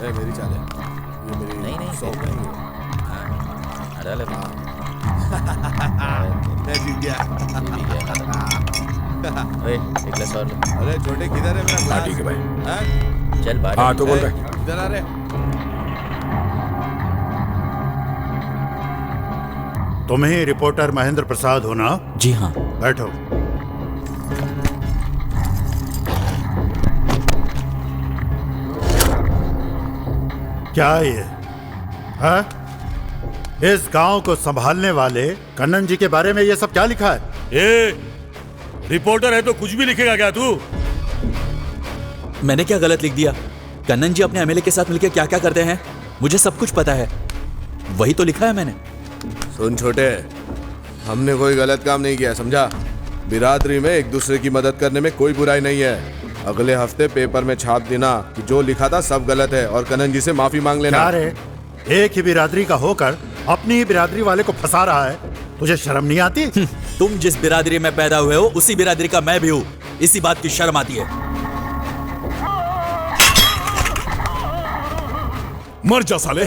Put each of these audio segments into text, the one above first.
मेरी चाल है ये, मेरी नहीं सॉफ्ट नहीं है। अरे ले मैं जीत गया। ओए एक गिलास और ले। अरे छोटे किधर है मेरा ग्लास? ठीक है भाई। हाँ? चल बाहर हाँ तो बोल रहे। इधर आ रहे। तुम ही रिपोर्टर महेंद्र प्रसाद हो ना? जी हाँ। बैठो। क्या ये है? इस गांव को संभालने वाले कन्नन जी के बारे में ये सब क्या लिखा है? रिपोर्टर है तो कुछ भी लिखेगा क्या तू? मैंने क्या गलत लिख दिया? कन्नन जी अपने एमएलए के साथ मिलकर क्या क्या करते हैं मुझे सब कुछ पता है, वही तो लिखा है मैंने। सुन छोटे, हमने कोई गलत काम नहीं किया, समझा? बिरादरी में एक दूसरे की मदद करने में कोई बुराई नहीं है। अगले हफ्ते पेपर में छाप देना कि जो लिखा था सब गलत है और कन्नन जी से माफी मांग लेना। क्या रे, एक ही बिरादरी का होकर अपनी ही बिरादरी वाले को फंसा रहा है? तुझे शर्म नहीं आती? तुम जिस बिरादरी में पैदा हुए हो उसी बिरादरी का मैं भी हूँ, इसी बात की शर्म आती है। मर जा साले,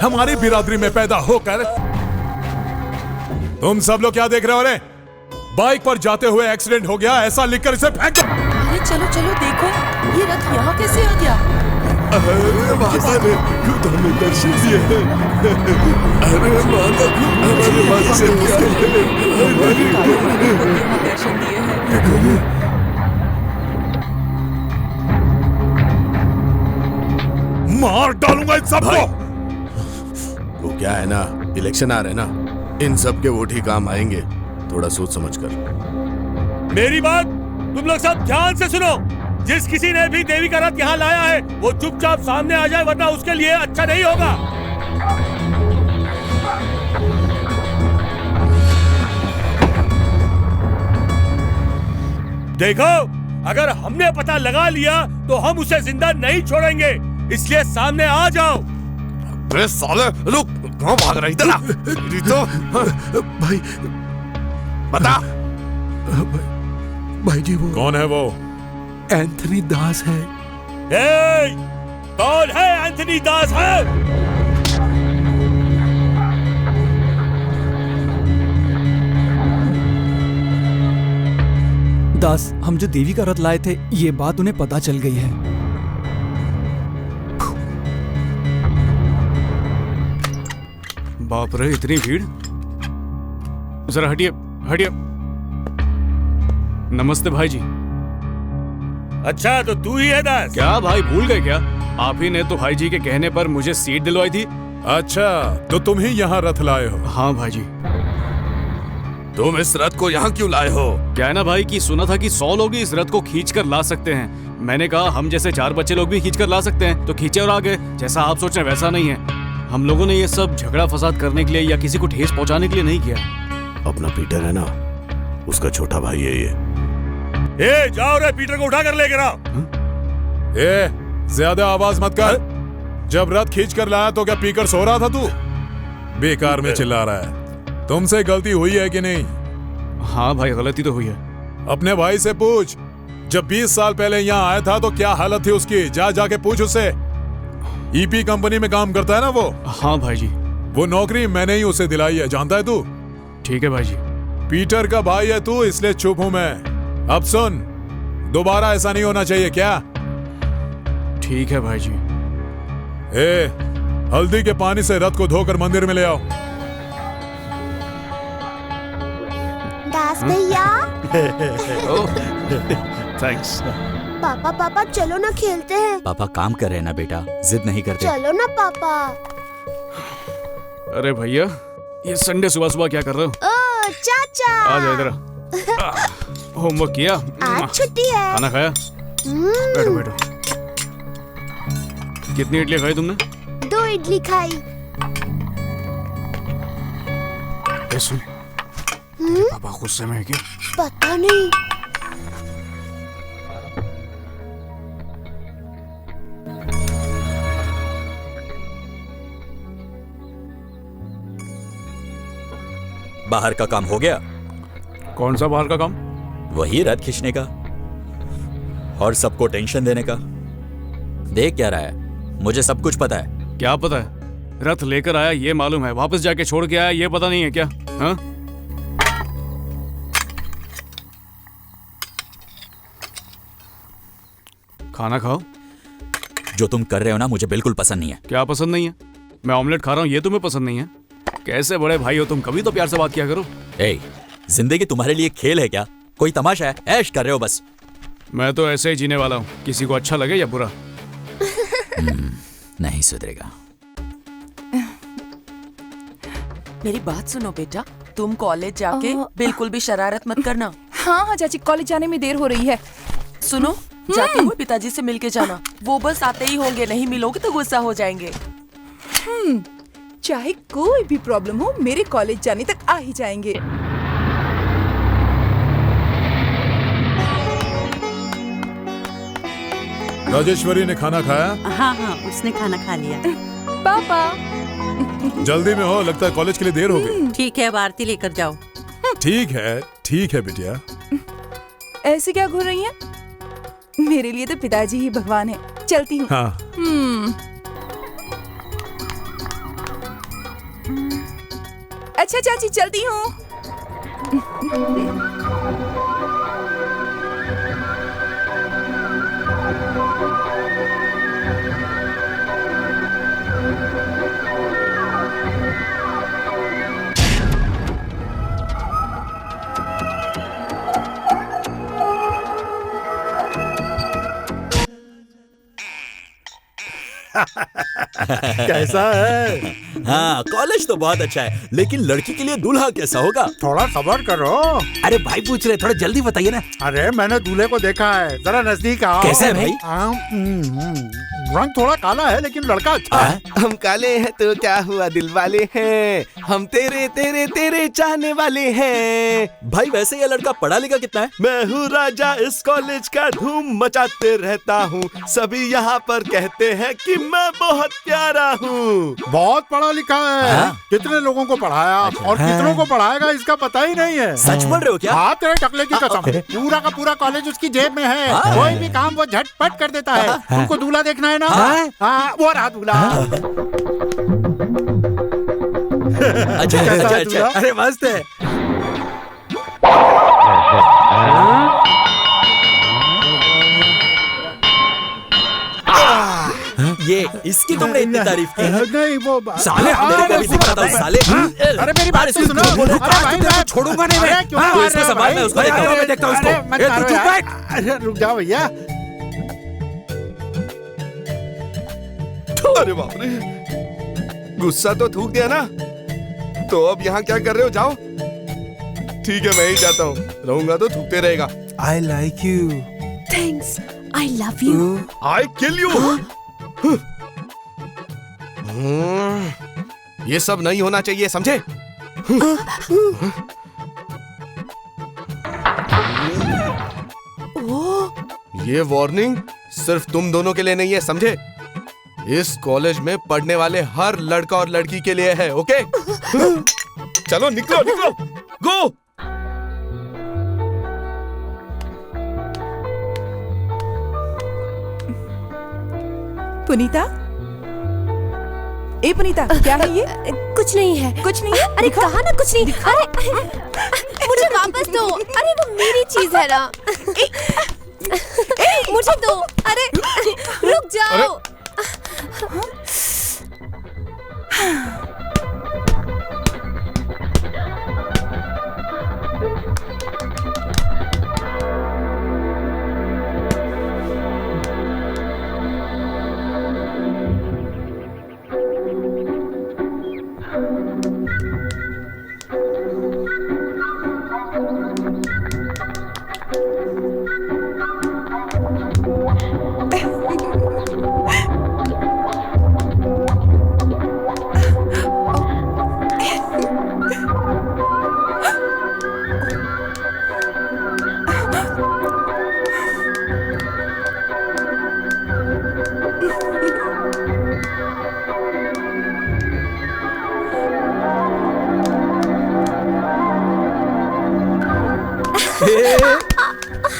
हमारी बिरादरी में पैदा होकर तुम सब लोग क्या देख रहे हो? रे बाइक पर जाते हुए एक्सीडेंट हो गया ऐसा लिखकर इसे फेंक दो। अरे चलो चलो देखो, ये रथ यहाँ कैसे आ गया? अरे खुदा ने दर्शन दिए। अरे माता हमारे पास से दर्शन दिए हैं। मार डालूंगा इन सबको। वो क्या है ना, इलेक्शन आ रहे ना, इन सब के वोट ही काम आएंगे, थोड़ा सोच समझ कर। मेरी बात तुम लोग सब ध्यान से सुनो। जिस किसी ने भी देवी का रथ यहाँ लाया है वो चुपचाप सामने आ जाए, वरना उसके लिए अच्छा नहीं होगा। देखो, अगर हमने पता लगा लिया तो हम उसे जिंदा नहीं छोड़ेंगे, इसलिए सामने आ जाओ। अरे साले, रुक, कहाँ भाग रही इधर आ। तो भाई बता। भाई जी वो कौन है वो? एंथनी दास है। कौन है एंथनी दास है? दास, हम जो देवी का रथ लाए थे ये बात उन्हें पता चल गई है। बाप रे, इतनी भीड़। जरा हटिए हटिए। नमस्ते भाई जी। अच्छा तो तू ही है दास? क्या भाई भूल गए क्या? आप ही ने तो भाई जी के कहने पर मुझे सीट दिलवाई थी। अच्छा तो तुम ही यहाँ रथ लाए हो? हाँ भाई जी। तुम इस रथ को यहाँ क्यों लाए हो? क्या है ना भाई कि सुना था कि 100 लोग ही इस रथ को खींच कर ला सकते हैं। मैंने कहा हम जैसे 4 बच्चे लोग भी खींच कर ला सकते हैं, तो खींचे और आ गए। जैसा आप सोच रहे वैसा नहीं है। हम लोगों ने ये सब झगड़ा फसाद करने के लिए या किसी को ठेस पहुंचाने के लिए नहीं किया। अपना पीटर है ना, उसका छोटा भाई है ये। जाओ रे, पीटर को उठा कर लेकर आओ। ज्यादा आवाज मत कर। जब रथ खींच कर लाया तो क्या पीकर सो रहा था तू? बेकार में चिल्ला रहा है। तुमसे गलती हुई है कि नहीं? हाँ भाई, गलती तो हुई है। अपने भाई से पूछ, जब 20 साल पहले यहाँ आया था तो क्या हालत थी उसकी? जाके पूछ उससे। ईपी कंपनी में काम करता है ना वो? हाँ भाई जी। वो नौकरी मैंने ही उसे दिलाई है, जानता है तू? ठीक है भाई जी। पीटर का भाई है तू, इसलिए चुप हूं मैं। अब सुन, दोबारा ऐसा नहीं होना चाहिए, क्या? ठीक है भाई जी। हल्दी के पानी से रथ को धोकर मंदिर में ले आओ। दास भैया। थैंक्स। पापा चलो ना, खेलते हैं। पापा काम कर रहे हैं ना बेटा, जिद नहीं करते। चलो ना पापा। अरे भैया, ये संडे सुबह सुबह क्या कर रहे हो? ओ चाचा, आ जाओ इधर। होमवर्क किया? आज छुट्टी है। खाना खाया? बैठो बैठो। कितनी इडली खाई तुमने? 2 इडली खाई। सुन, पापा गुस्से में है क्या? पता नहीं। बाहर का काम हो गया? कौन सा बाहर का काम? वही रथ खींचने का और सबको टेंशन देने का। देख क्या रहा है? मुझे सब कुछ पता है। क्या पता है? रथ लेकर आया ये मालूम है, वापस जाके छोड़ के आया ये पता नहीं है क्या? हाँ? खाना खाओ। जो तुम कर रहे हो ना मुझे बिल्कुल पसंद नहीं है। क्या पसंद नहीं है? मैं ऑमलेट खा रहा हूँ ये तुम्हें पसंद नहीं है? कैसे बड़े भाई हो तुम, कभी तो प्यार से बात किया करो। ए, जिंदगी तुम्हारे लिए खेल है क्या? कोई तमाशा है? ऐश कर रहे हो बस। मैं तो ऐसे ही जीने वाला हूँ, किसी को अच्छा लगे या बुरा। नहीं सुधरेगा। मेरी बात सुनो बेटा, तुम कॉलेज जाके बिल्कुल भी शरारत मत करना। हाँ हाँ चाची, कॉलेज जाने में देर हो रही है। सुनो, जाते हुए पिताजी से मिलके जाना। वो बस आते ही होंगे, नहीं मिलोगे तो गुस्सा हो जाएंगे। चाहे कोई भी प्रॉब्लम हो, मेरे कॉलेज जाने तक आ ही जाएंगे। राजेश्वरी ने खाना खाया? हाँ हाँ, उसने खाना खा लिया। पापा जल्दी में हो, लगता है कॉलेज के लिए देर हो गई। ठीक है, अब आरती लेकर जाओ। ठीक है बिटिया। ऐसे क्या घूर रही हैं? मेरे लिए तो पिताजी ही भगवान है। चलती हूँ। हाँ। अच्छा चाची, चलती हूँ। कैसा है? हाँ, कॉलेज तो बहुत अच्छा है, लेकिन लड़की के लिए दूल्हा कैसा होगा? थोड़ा सब्र करो। अरे भाई पूछ रहे, थोड़ा जल्दी बताइए ना। अरे मैंने दूल्हे को देखा है, जरा नजदीक आओ। कैसा है भाई? रंग थोड़ा काला है लेकिन लड़का अच्छा है। हम काले हैं तो क्या हुआ, दिल वाले हैं हम, तेरे तेरे तेरे चाहने वाले हैं। भाई वैसे ये लड़का पढ़ा लिखा कितना है? मैं हूँ राजा इस कॉलेज का, धूम मचाते रहता हूँ, सभी यहाँ पर कहते हैं कि मैं बहुत प्यारा हूँ। बहुत पढ़ा लिखा है। कितने लोगों को पढ़ाया और कितनों को पढ़ाएगा इसका पता ही नहीं है। सच बोल रहे हो क्या? हाँ, तेरे टकले की कसम। पूरा का पूरा कॉलेज उसकी जेब में है। कोई भी काम वो झटपट कर देता है। तुमको दूल्हा देखना है ना? हाँ, वो रहा दूल्हा। अच्छा। अरे मस्त है। ये इसकी तुमने इतनी तारीफ की? नहीं वो साले तेरे को भी दिखाता हूँ साले। अरे मेरी बात सुनो। अरे भाई मैं छोड़ूंगा नहीं मैं। क्यों मार उसको संभाल, मैं उसको देखता हूँ। मैं देखता हूँ उसको। अरे तू चुप बैठ। अरे रुक जाओ भैया। अरे बाप रे, गुस्सा तो थूक दिया ना, तो अब यहाँ क्या कर रहे हो? जाओ। ठीक है, मैं ही जाता हूँ, रहूंगा तो थूकते रहेगा। I like you. Thanks, I love you. I kill you। ये सब नहीं होना चाहिए, समझे? ये वार्निंग सिर्फ तुम दोनों के लिए नहीं है, समझे? इस कॉलेज में पढ़ने वाले हर लड़का और लड़की के लिए है, ओके? चलो निकलो निकलो, गो। पुनीता, ए पुनीता, क्या है ये? कुछ नहीं है। कुछ नहीं है? अरे कहा ना कुछ नहीं। अरे मुझे वापस दो। अरे वो मेरी चीज है ना। मुझे दो। अरे रुक जाओ।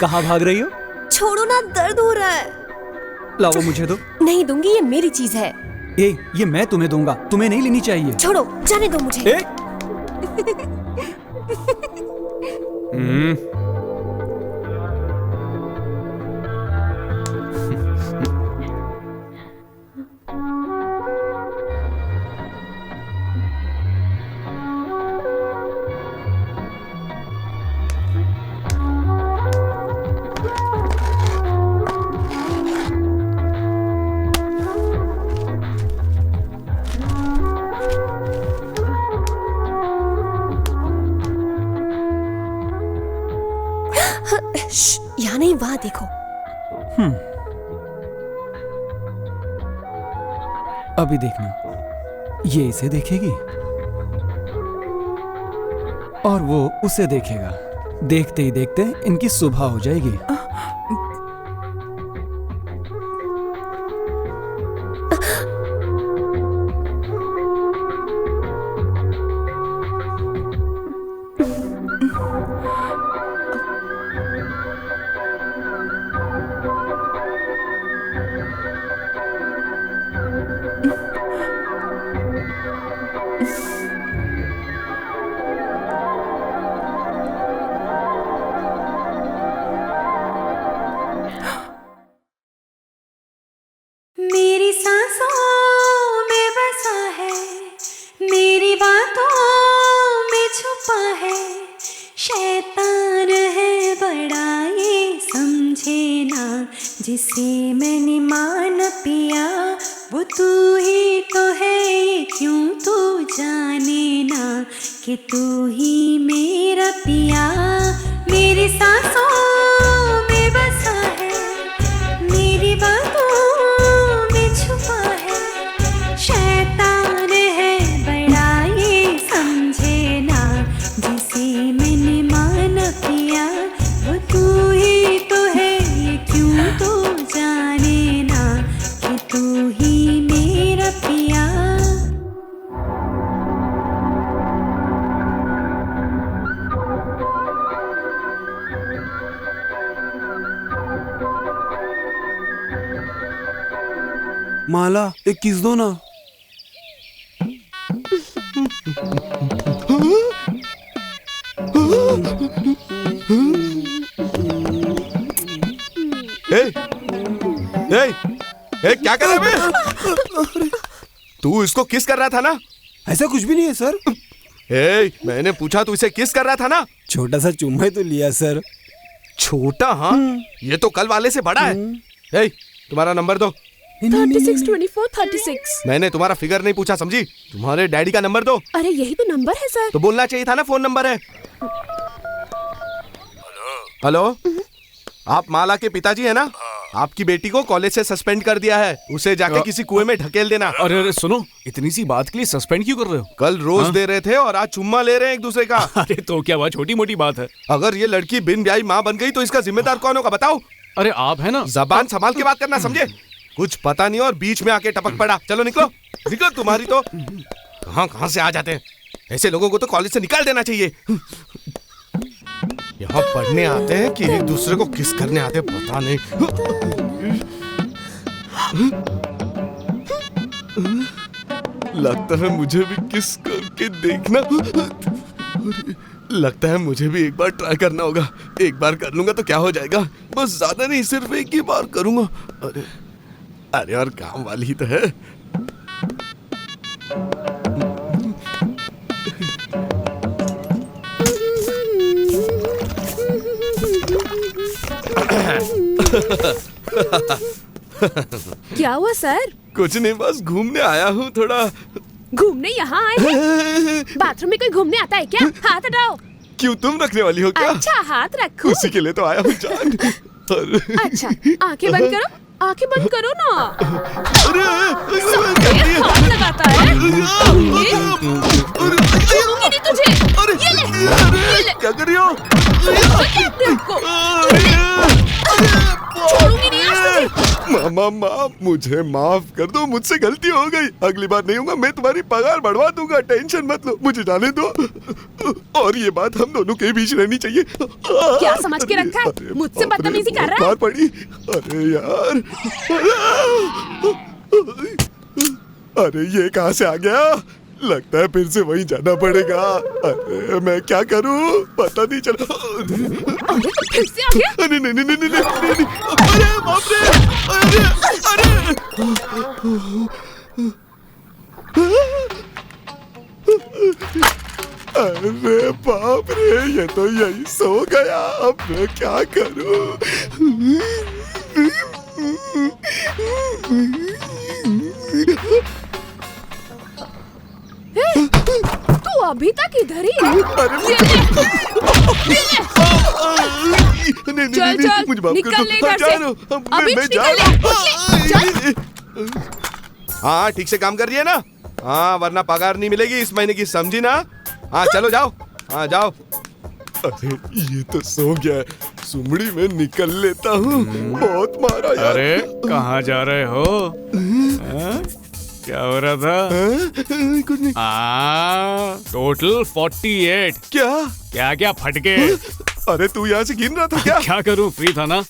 कहाँ भाग रही हो? छोड़ो ना, दर्द हो रहा है। लाओ वो मुझे दो। नहीं दूंगी, ये मेरी चीज है। ए, ये मैं तुम्हें दूंगा, तुम्हें नहीं लेनी चाहिए। छोड़ो, जाने दो मुझे। यहाँ नहीं, वहाँ देखो। अभी देखना, ये इसे देखेगी और वो उसे देखेगा। देखते ही देखते इनकी सुबह हो जाएगी। मेरी सांसों में बसा है, मेरी बातों में छुपा है, शैतान है बड़ा ये समझे ना, जिसे मैंने मान पिया वो तू ही तो है, ये क्यों तू जाने ना कि तू ही मेरा पिया। मेरी सांसों में बसा है, मेरी बातों शैतान है बड़ा ये समझे ना, जिसे मैंने मान पिया वो तू ही तो है, ये क्यों तू जाने ना कि तू ही मेरा पिया। माला, एक किस दो ना। क्या कर रहा है? तू इसको किस कर रहा था ना? ऐसा कुछ भी नहीं है सर। मैंने पूछा तू इसे किस कर रहा था ना? छोटा सा चुम्मा ही तो लिया सर। छोटा? हाँ, ये तो कल वाले से बड़ा है। तुम्हारा नंबर दो। 36 24 36। मैंने तुम्हारा फिगर नहीं पूछा, समझी? तुम्हारे डैडी का नंबर दो। अरे यही तो नंबर है सर। तो बोलना चाहिए था ना फोन नंबर है। हेलो, आप माला के पिताजी है ना? आपकी बेटी को कॉलेज से सस्पेंड कर दिया है, उसे जाके किसी कुएं में ढकेल देना। अरे अरे सुनो, इतनी सी बात के लिए सस्पेंड क्यों कर रहे हो? कल रोज दे रहे थे और आज चुम्मा ले रहे हैं एक दूसरे का। अरे तो क्या बात, छोटी मोटी बात है। अगर ये लड़की बिन ब्याही माँ बन गई तो इसका जिम्मेदार कौन होगा बताओ? अरे आप है ना। जबान संभाल के बात करना, समझे? कुछ पता नहीं और बीच में आके टपक पड़ा। चलो निकलो निकलो, तुम्हारी तो कहाँ से आ जाते हैं। ऐसे लोगों को तो कॉलेज से निकाल देना चाहिए। यहाँ पढ़ने आते हैं कि एक दूसरे को किस करने आते हैं, पता नहीं। लगता है मुझे भी किस करके देखना। लगता है मुझे भी एक बार ट्राई करना होगा। एक बार कर लूंगा तो क्या हो जाएगा, बस ज्यादा नहीं, सिर्फ एक ही बार करूंगा। अरे अरे और काम वाली ही तो है। क्या हुआ सर? कुछ नहीं, बस घूमने आया हूँ थोड़ा। घूमने यहाँ आए हैं? बाथरूम में कोई घूमने आता है क्या? हाथ हटाओ। क्यों, तुम रखने वाली हो क्या? अच्छा हाथ रखो। उसी के लिए तो आया हूँ जान। अच्छा आंखें बंद करो, आंखें बंद करो ना। हाथ लगाता है। छोड़ूंगी नहीं तुझे। ये ले। क्या कर रही हो? छोड़ूंगी नहीं आज तुझे। माँ मम्मा मुझे माफ कर दो, मुझसे गलती हो गई, अगली बार नहीं होगा, मैं तुम्हारी पगार बढ़वा दूंगा, टेंशन मत लो, मुझे जाने दो। और ये बात हम दोनों के बीच रहनी चाहिए। क्या समझ के रखा है? मुझसे बदतमीजी कर रहा है? मार पड़ी। अरे यार, अरे ये कहाँ से आ गया? लगता है फिर से वहीं जाना पड़ेगा। अरे मैं क्या करूं, पता नहीं चला। फिर से आ गया? अरे नहीं नहीं नहीं नहीं नहीं, अरे बाप रे, अरे अरे बाप रे, ये तो यही सो गया, अब मैं क्या करूं? तू अभी तक इधर ही है? चल चल निकल ले इधर से, अभी निकल ले। हाँ ठीक से काम कर रही है ना? हाँ वरना पगार नहीं मिलेगी इस महीने की, समझी ना? हाँ चलो जाओ, हाँ जाओ। अरे ये तो सो गया, सुमड़ी में निकल लेता हूँ, बहुत मारा यार। अरे कहाँ जा रहे हो? क्या हो रहा था? कुछ नहीं। टोटल 48। क्या क्या फटके? अरे तू यहाँ से गिर रहा था क्या? क्या करूं, फ्री था ना।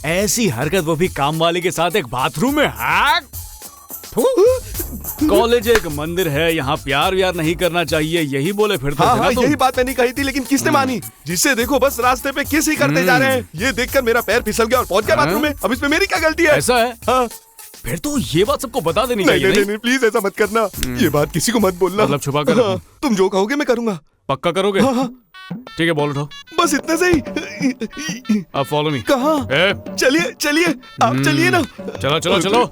ऐसी हरकत, वो भी काम वाले के साथ एक बाथरूम में। कॉलेज एक मंदिर है, यहाँ प्यार व्यार नहीं करना चाहिए, यही बोले फिरते थे ना तुम। यही बात मैंने कही थी, लेकिन किसने मानी? जिससे देखो बस रास्ते पे किस ही करते जा रहे हैं, ये देखकर मेरा पैर फिसल गया और पहुंच गया बाथरूम में। अब इसमें मेरी क्या गलती है? ऐसा है? हाँ। फिर तो ये बात सबको बता देनी चाहिए। नहीं, प्लीज ऐसा मत करना, ये बात किसी को मत बोलना। मतलब छुपा कर? हाँ, तुम जो कहोगे मैं करूंगा। पक्का करोगे? हाँ। ठीक है, बोल उठाओ। बस इतने से ही। अब फॉलो मी। कहाँ? चलिए चलिए, आप चलिए ना। चलो चलो चलो।